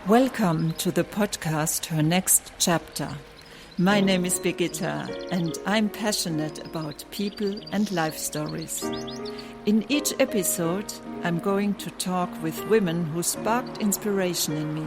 Welcome to the podcast, Her Next Chapter. My name is Birgitta and I'm passionate about people and life stories. In each episode, I'm going to talk with women who sparked inspiration in me.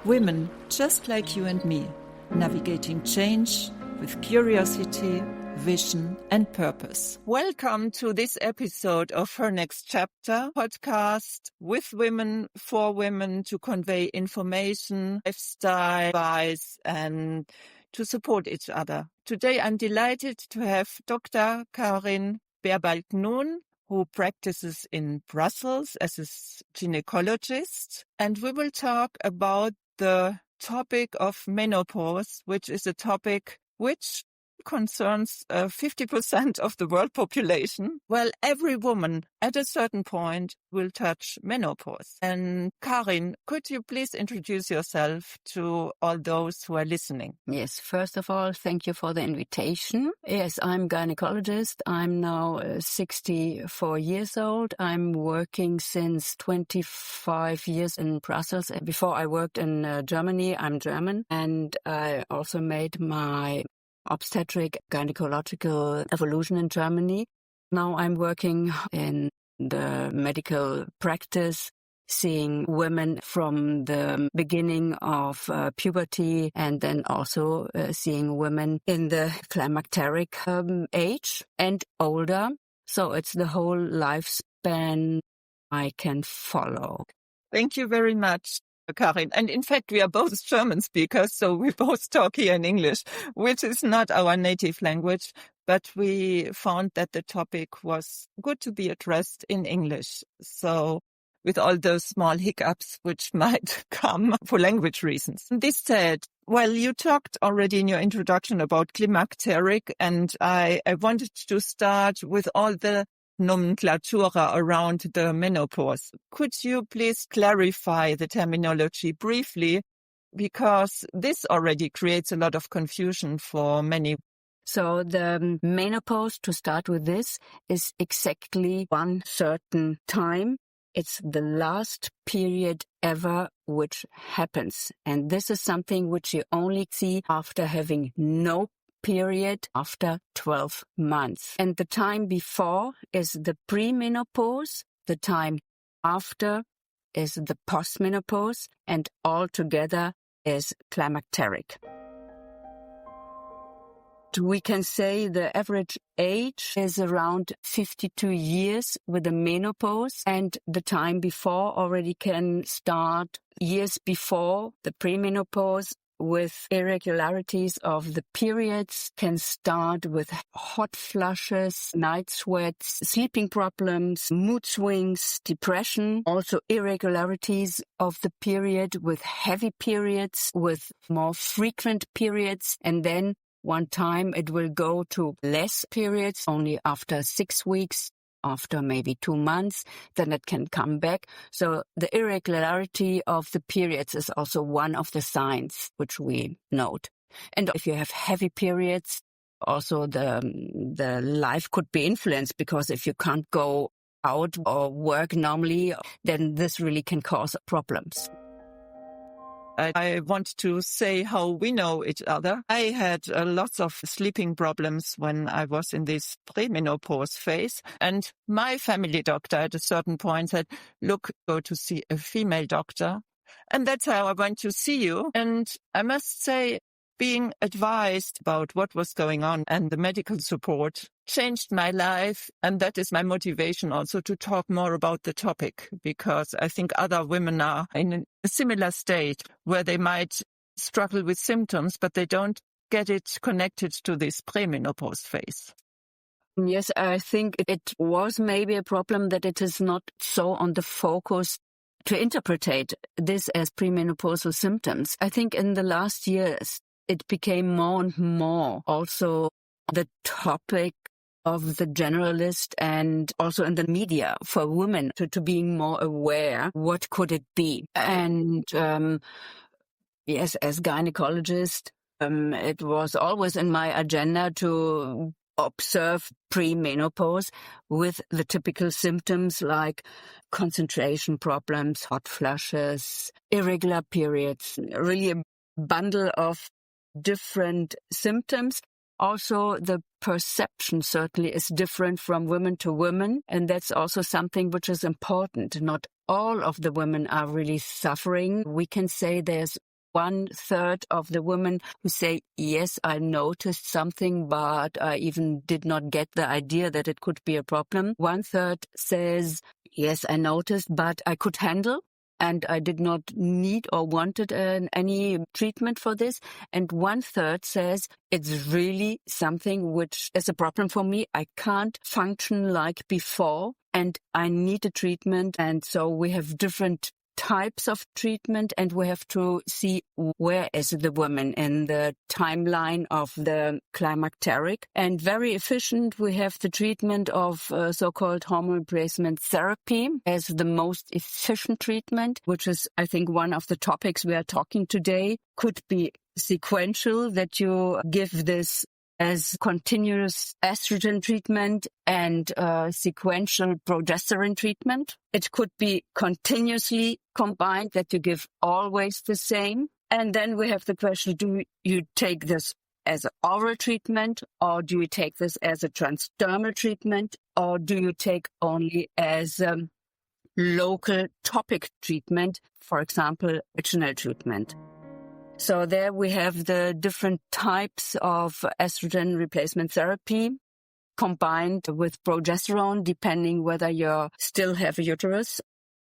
Women just like you and me, navigating change with curiosity, vision and purpose. Welcome to this episode of Her Next Chapter podcast with women, for women, to convey information, lifestyle, advice and to support each other. Today I'm delighted to have Dr. Karin Berbalk-Nuhn, who practices in Brussels as a gynecologist, and we will talk about the topic of menopause, which is a topic which concerns 50% of the world population. Well, every woman at a certain point will touch menopause. And Karin, could you please introduce yourself to all those who are listening? Yes, first of all, thank you for the invitation. Yes, I'm gynecologist. I'm now 64 years old. I'm working since 25 years in Brussels. Before I worked in Germany. I'm German, and I also made my obstetric gynecological evolution in Germany. Now I'm working in the medical practice, seeing women from the beginning of puberty, and then also seeing women in the climacteric age and older. So it's the whole lifespan I can follow. Thank you very much, Karin. And in fact, we are both German speakers, so we both talk here in English, which is not our native language, but we found that the topic was good to be addressed in English. So with all those small hiccups which might come for language reasons. This said, well, you talked already in your introduction about climacteric, and I wanted to start with all the nomenclatura around the menopause. Could you please clarify the terminology briefly? Because this already creates a lot of confusion for many. So the menopause, to start with this, is exactly one certain time. It's the last period ever which happens. And this is something which you only see after having no period after 12 months. And the time before is the premenopause, the time after is the postmenopause, and all together is climacteric. We can say the average age is around 52 years with the menopause, and the time before already can start years before the premenopause with irregularities of the periods, can start with hot flushes, night sweats, sleeping problems, mood swings, depression, also irregularities of the period with heavy periods, with more frequent periods, and then one time it will go to less periods, only after 6 weeks, after maybe 2 months, then it can come back. So the irregularity of the periods is also one of the signs which we note. And if you have heavy periods, also the life could be influenced, because if you can't go out or work normally, then this really can cause problems. I want to say how we know each other. I had lots of sleeping problems when I was in this premenopause phase. And my family doctor at a certain point said, look, go to see a female doctor. And that's how I went to see you. And I must say, being advised about what was going on and the medical support changed my life. And that is my motivation also to talk more about the topic, because I think other women are in a similar state where they might struggle with symptoms, but they don't get it connected to this premenopause phase. Yes, I think it was maybe a problem that it is not so on the focus to interpret this as premenopausal symptoms. I think in the last years, it became more and more also the topic of the generalist and also in the media for women to being more aware what could it be. And yes, as gynecologist, it was always in my agenda to observe premenopause with the typical symptoms like concentration problems, hot flushes, irregular periods, really a bundle of different symptoms. Also, the perception certainly is different from women to women, and that's also something which is important. Not all of the women are really suffering. We can say there's 1/3 of the women who say, yes, I noticed something, but I even did not get the idea that it could be a problem. 1/3 says, yes, I noticed, but I could handle, and I did not need or wanted any treatment for this. And 1/3 says, it's really something which is a problem for me. I can't function like before, and I need a treatment. And so we have different types of treatment, and we have to see where is the woman in the timeline of the climacteric. And very efficient, we have the treatment of so-called hormone replacement therapy as the most efficient treatment, which is, I think, one of the topics we are talking today. Could be sequential, that you give this as continuous estrogen treatment and sequential progesterone treatment. It could be continuously combined, that you give always the same. And then we have the question, do you take this as an oral treatment, or do you take this as a transdermal treatment, or do you take only as local topic treatment, for example, vaginal treatment? So there we have the different types of estrogen replacement therapy combined with progesterone, depending whether you still have a uterus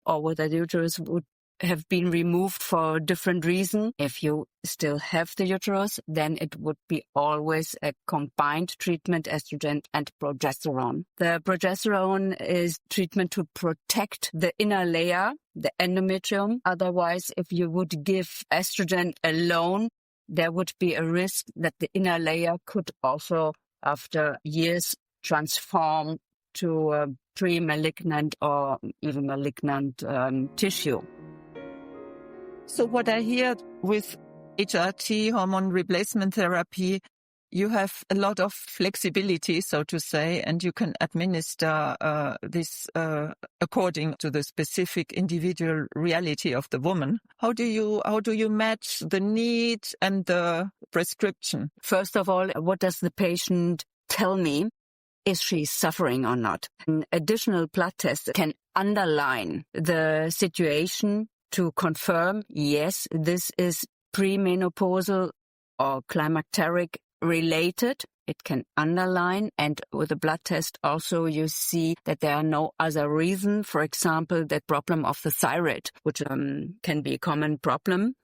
or whether the uterus would have been removed for a different reason. If you still have the uterus, then it would be always a combined treatment, estrogen and progesterone. The progesterone is treatment to protect the inner layer, the endometrium. Otherwise, if you would give estrogen alone, there would be a risk that the inner layer could also, after years, transform to a pre-malignant or even malignant tissue. So what I hear with HRT, hormone replacement therapy, you have a lot of flexibility, so to say, and you can administer this according to the specific individual reality of the woman. How do you match the need and the prescription? First of all, what does the patient tell me? Is she suffering or not? An additional blood test can underline the situation to confirm, yes, this is premenopausal or climacteric related. It can underline, and with a blood test also you see that there are no other reason. For example, that problem of the thyroid, which can be a common problem,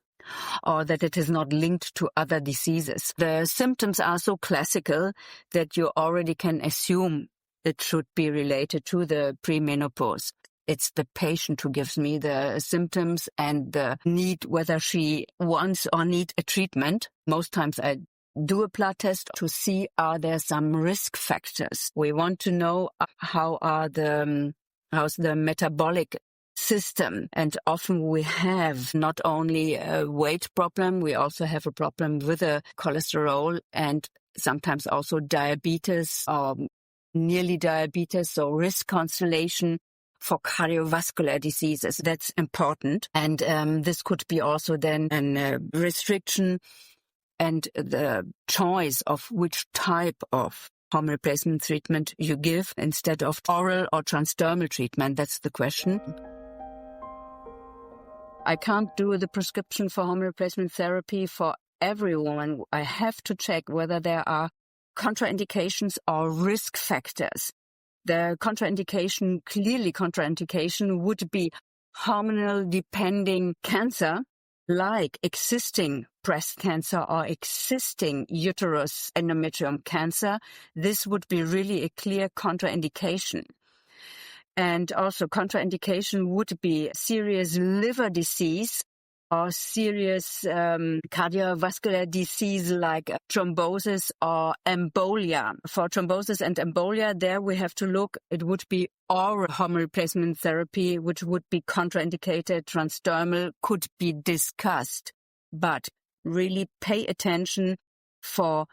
or that it is not linked to other diseases. The symptoms are so classical that you already can assume it should be related to the premenopause. It's the patient who gives me the symptoms and the need, whether she wants or needs a treatment. Most times I do a blood test to see, are there some risk factors? We want to know how's the metabolic system. And often we have not only a weight problem, we also have a problem with the cholesterol and sometimes also diabetes or nearly diabetes, so risk constellation for cardiovascular diseases. That's important. And this could be also then a restriction and the choice of which type of hormone replacement treatment you give instead of oral or transdermal treatment. That's the question. I can't do the prescription for hormone replacement therapy for everyone. I have to check whether there are contraindications or risk factors. The clearly contraindication would be hormonal depending cancer, like existing breast cancer or existing uterus endometrium cancer. This would be really a clear contraindication. And also contraindication would be serious liver disease or serious cardiovascular disease like thrombosis or embolia. For thrombosis and embolia, there we have to look. It would be oral hormone replacement therapy, which would be contraindicated. Transdermal could be discussed. But really pay attention for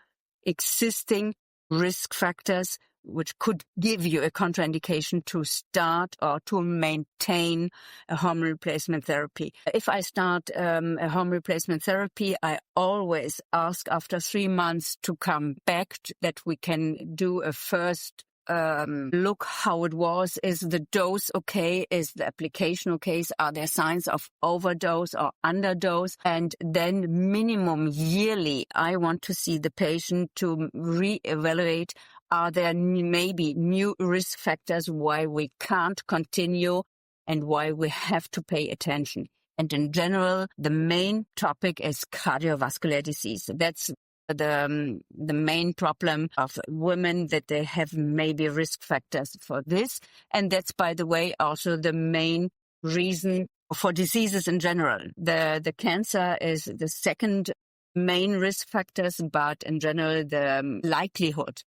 existing risk factors which could give you a contraindication to start or to maintain a hormone replacement therapy. If I start a hormone replacement therapy, I always ask after 3 months to come back, that we can do a first look how it was. Is the dose okay? Is the application okay? Are there signs of overdose or underdose? And then minimum yearly, I want to see the patient to reevaluate. Are there maybe new risk factors why we can't continue and why we have to pay attention? And in general, the main topic is cardiovascular disease. That's the main problem of women, that they have maybe risk factors for this. And that's, by the way, also the main reason for diseases in general. The cancer is the second main risk factors, but in general, the likelihood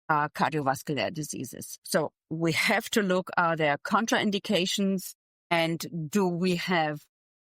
are cardiovascular diseases. So we have to look, are there contraindications, and do we have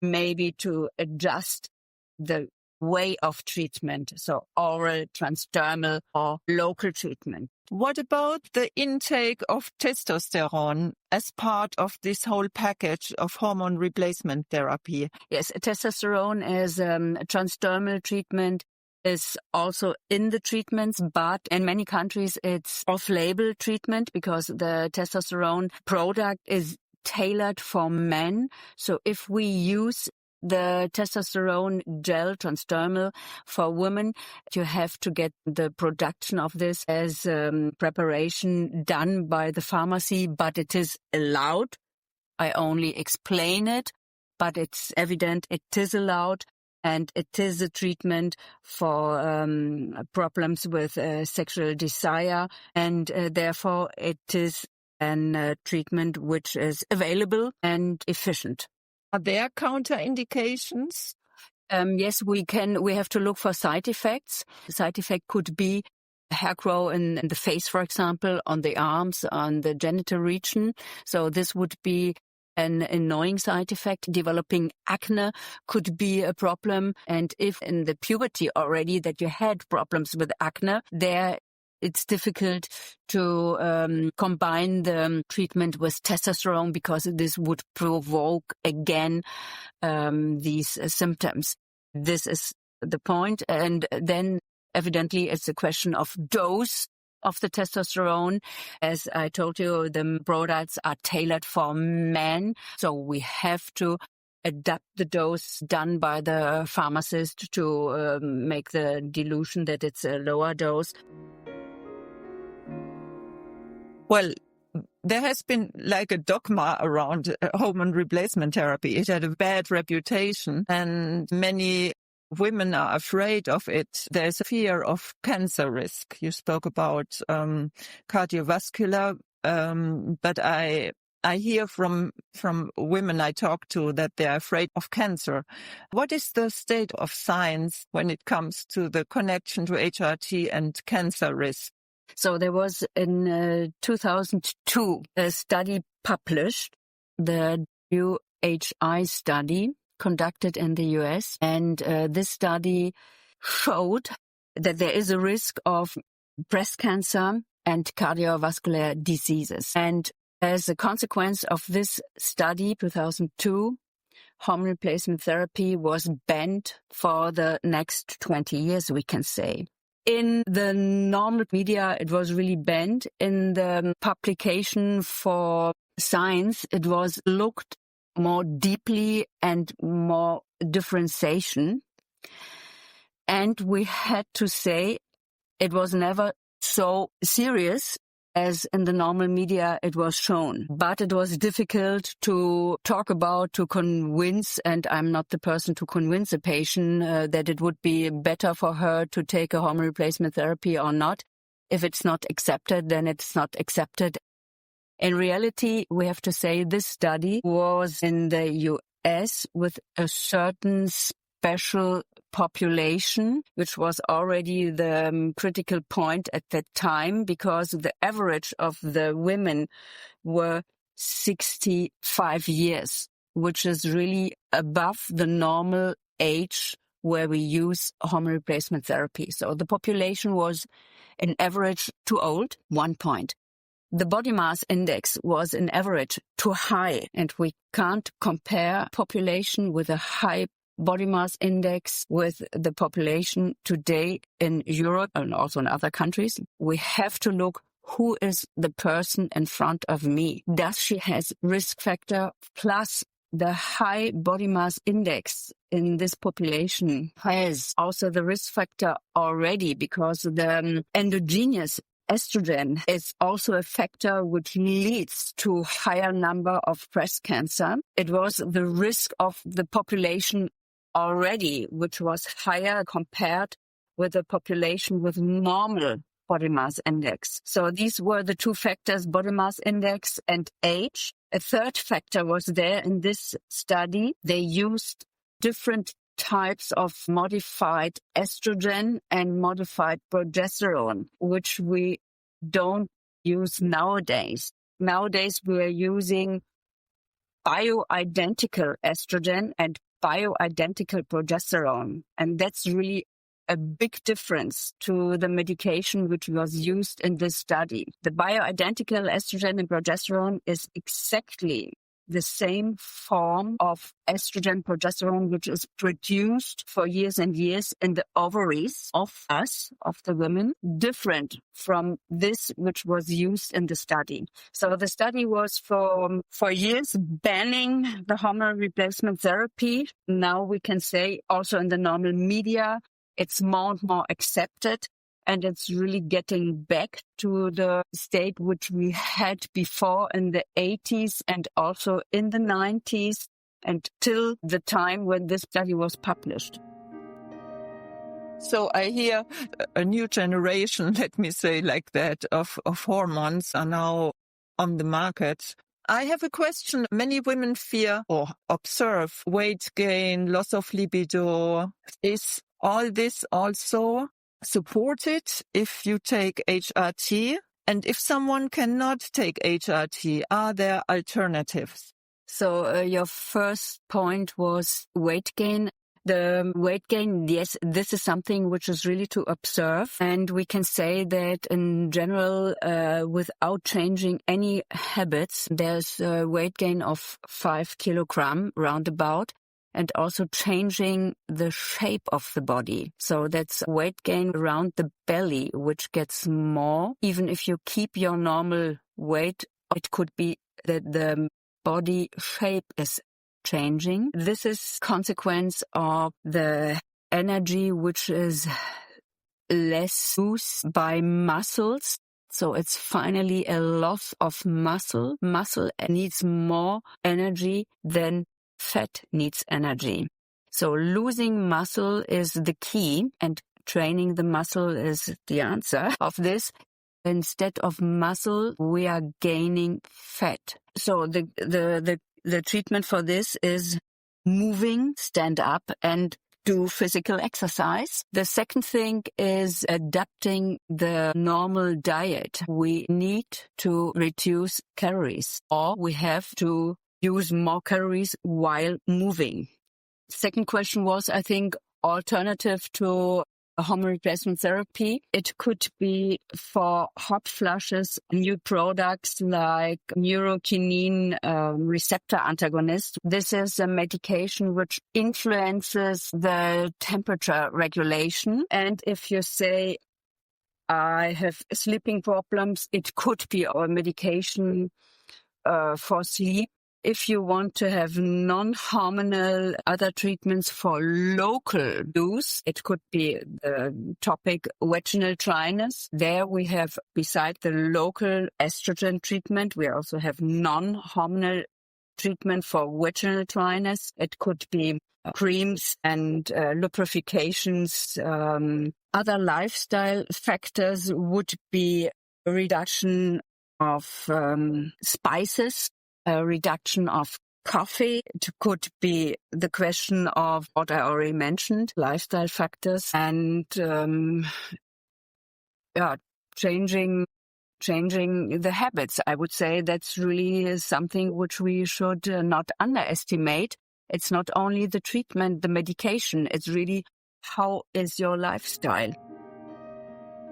maybe to adjust the way of treatment, so oral, transdermal, or local treatment. What about the intake of testosterone as part of this whole package of hormone replacement therapy? Yes, testosterone as a transdermal treatment is also in the treatments, but in many countries it's off-label treatment because the testosterone product is tailored for men. So if we use the testosterone gel transdermal for women, you have to get the production of this as preparation done by the pharmacy, but it is allowed. I only explain it, but it's evident it is allowed, and it is a treatment for problems with sexual desire, and therefore it is a treatment which is available and efficient. Are there counterindications? Yes, we have to look for side effects. The side effect could be hair growth in the face, for example, on the arms, on the genital region. So this would be an annoying side effect. Developing acne could be a problem. And if in the puberty already that you had problems with acne, there it's difficult to combine the treatment with testosterone because this would provoke again these symptoms. This is the point. And then evidently it's a question of dose of the testosterone. As I told you, the products are tailored for men. So we have to adapt the dose done by the pharmacist to make the dilution that it's a lower dose. Well, there has been like a dogma around hormone replacement therapy. It had a bad reputation and many women are afraid of it. There's a fear of cancer risk. You spoke about cardiovascular, but I hear from women I talk to that they're afraid of cancer. What is the state of science when it comes to the connection to HRT and cancer risk? So there was in 2002 a study published, the WHI study conducted in the US, and this study showed that there is a risk of breast cancer and cardiovascular diseases. And as a consequence of this study, 2002, hormone replacement therapy was banned for the next 20 years, we can say. In the normal media, it was really banned. In the publication for science, it was looked more deeply and more differentiation. And we had to say it was never so serious as in the normal media it was shown. But it was difficult to talk about, to convince, and I'm not the person to convince a patient that it would be better for her to take a hormone replacement therapy or not. If it's not accepted, then it's not accepted. In reality, we have to say this study was in the US with a certain special population, which was already the critical point at that time, because the average of the women were 65 years, which is really above the normal age where we use hormone replacement therapy. So the population was in average too old, 1 point. The body mass index was in average too high, and we can't compare population with a high body mass index with the population today in Europe and also in other countries. We have to look who is the person in front of me. Does she has risk factor plus the high body mass index in this population has also the risk factor already, because the endogenous estrogen is also a factor which leads to higher number of breast cancer. It was the risk of the population already, which was higher compared with the population with normal body mass index. So these were the two factors, body mass index and age. A third factor was there in this study. They used different types of modified estrogen and modified progesterone, which we don't use nowadays. Nowadays, we are using bioidentical estrogen and bioidentical progesterone. And that's really a big difference to the medication which was used in this study. The bioidentical estrogen and progesterone is exactly the same form of estrogen progesterone which is produced for years and years in the ovaries of us, of the women, different from this which was used in the study. So the study was for years banning the hormone replacement therapy. Now we can say also in the normal media, it's more and more accepted. And it's really getting back to the state which we had before in the 80s and also in the 90s and till the time when this study was published. So I hear a new generation, let me say like that, of hormones are now on the market. I have a question. Many women fear or observe weight gain, loss of libido. Is all this also supported if you take HRT? And if someone cannot take HRT, are there alternatives? So your first point was weight gain. The weight gain, yes, this is something which is really to observe. And we can say that in general, without changing any habits, there's a weight gain of 5 kilograms roundabout. And also changing the shape of the body. So that's weight gain around the belly, which gets more. Even if you keep your normal weight, it could be that the body shape is changing. This is consequence of the energy which is less used by muscles. So it's finally a loss of muscle. Muscle needs more energy than fat needs energy. So losing muscle is the key, and training the muscle is the answer of this. Instead of muscle, we are gaining fat. So the treatment for this is moving, stand up, and do physical exercise. The second thing is adapting the normal diet. We need to reduce calories, or we have to use more calories while moving. Second question was, I think, alternative to hormone replacement therapy. It could be for hot flushes, new products like neurokinin receptor antagonist. This is a medication which influences the temperature regulation. And if you say, I have sleeping problems, it could be our medication for sleep. If you want to have non-hormonal other treatments for local use, it could be the topic vaginal dryness. There we have, beside the local estrogen treatment, we also have non-hormonal treatment for vaginal dryness. It could be creams and lubrifications. Other lifestyle factors would be a reduction of spices, a reduction of coffee. It could be the question of what I already mentioned, lifestyle factors, and changing the habits. I would say that's really something which we should not underestimate. It's not only the treatment, the medication. It's really how is your lifestyle.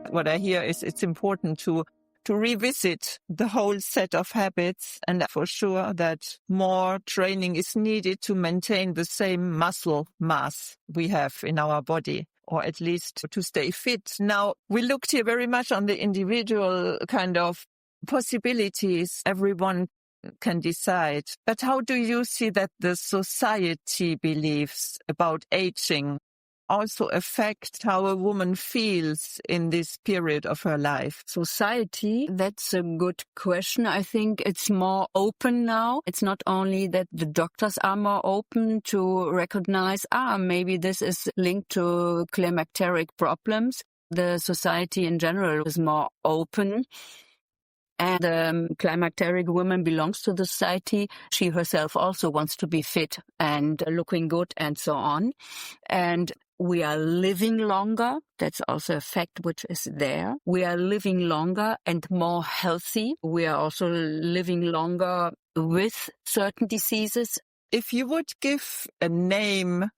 What I hear is it's important to revisit the whole set of habits, and for sure that more training is needed to maintain the same muscle mass we have in our body, or at least to stay fit. Now, we looked here very much on the individual kind of possibilities everyone can decide. But how do you see that the society beliefs about aging also affect how a woman feels in this period of her life? Society, that's a good question. I think it's more open now. It's not only that the doctors are more open to recognize, maybe this is linked to climacteric problems. The society in general is more open. And the climacteric woman belongs to the society. She herself also wants to be fit and looking good and so on. And we are living longer. That's also a fact which is there. We are living longer and more healthy. We are also living longer with certain diseases. If you would give a name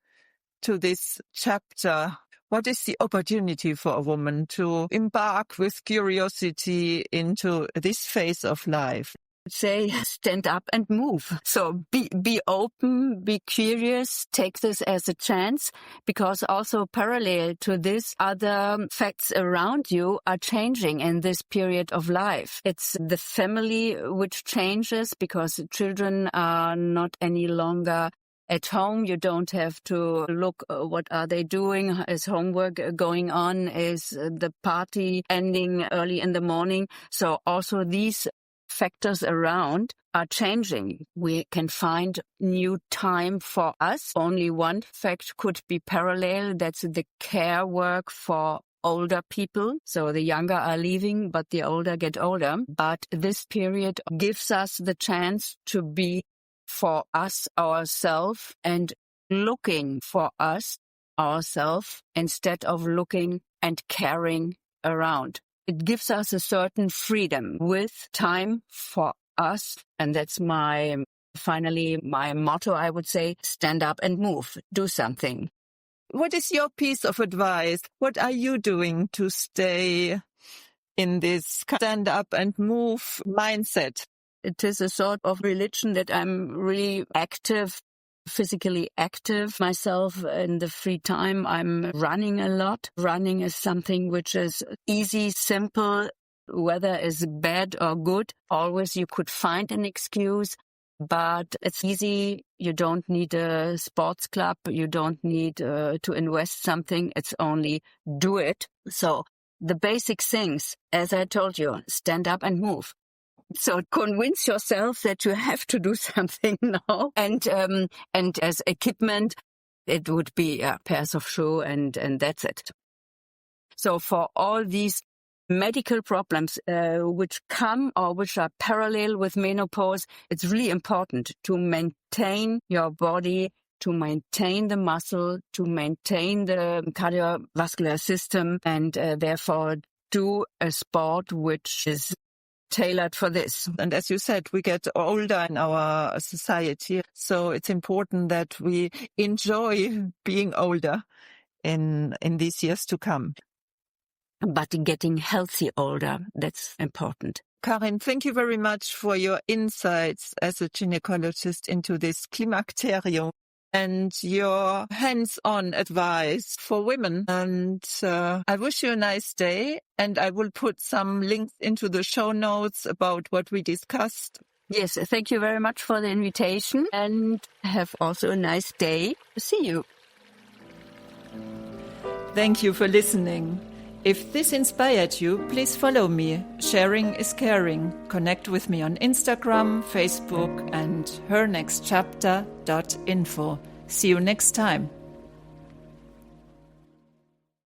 to this chapter, what is the opportunity for a woman to embark with curiosity into this phase of life? Say, stand up and move. So be open, be curious, take this as a chance, because also parallel to this, other facts around you are changing in this period of life. It's the family which changes because children are not any longer at home. You don't have to look what are they doing, is homework going on, is the party ending early in the morning. So also these factors around are changing. We can find new time for us. Only one fact could be parallel. That's the care work for older people. So the younger are leaving, but the older get older. But this period gives us the chance to be for us ourselves and looking for us ourselves instead of looking and caring around. It gives us a certain freedom with time for us. And that's finally my motto, I would say, stand up and move, do something. What is your piece of advice? What are you doing to stay in this stand up and move mindset? It is a sort of religion that I'm really active, physically active myself in the free time. I'm running a lot. Running is something which is easy, simple, whether it's bad or good. Always you could find an excuse, but it's easy. You don't need a sports club. You don't need to invest something. It's only do it. So the basic things, as I told you, stand up and move. So convince yourself that you have to do something now. And as equipment, it would be pairs of shoes and that's it. So for all these medical problems which come or which are parallel with menopause, it's really important to maintain your body, to maintain the muscle, to maintain the cardiovascular system, and therefore do a sport which is tailored for this. And as you said, we get older in our society, so it's important that we enjoy being older in these years to come. But getting healthy older, that's important. Karin, thank you very much for your insights as a gynecologist into this climacterium and your hands-on advice for women. And I wish you a nice day. And I will put some links into the show notes about what we discussed. Yes, thank you very much for the invitation and have also a nice day. See you. Thank you for listening. If this inspired you, please follow me. Sharing is caring. Connect with me on Instagram, Facebook, and hernextchapter.info. See you next time.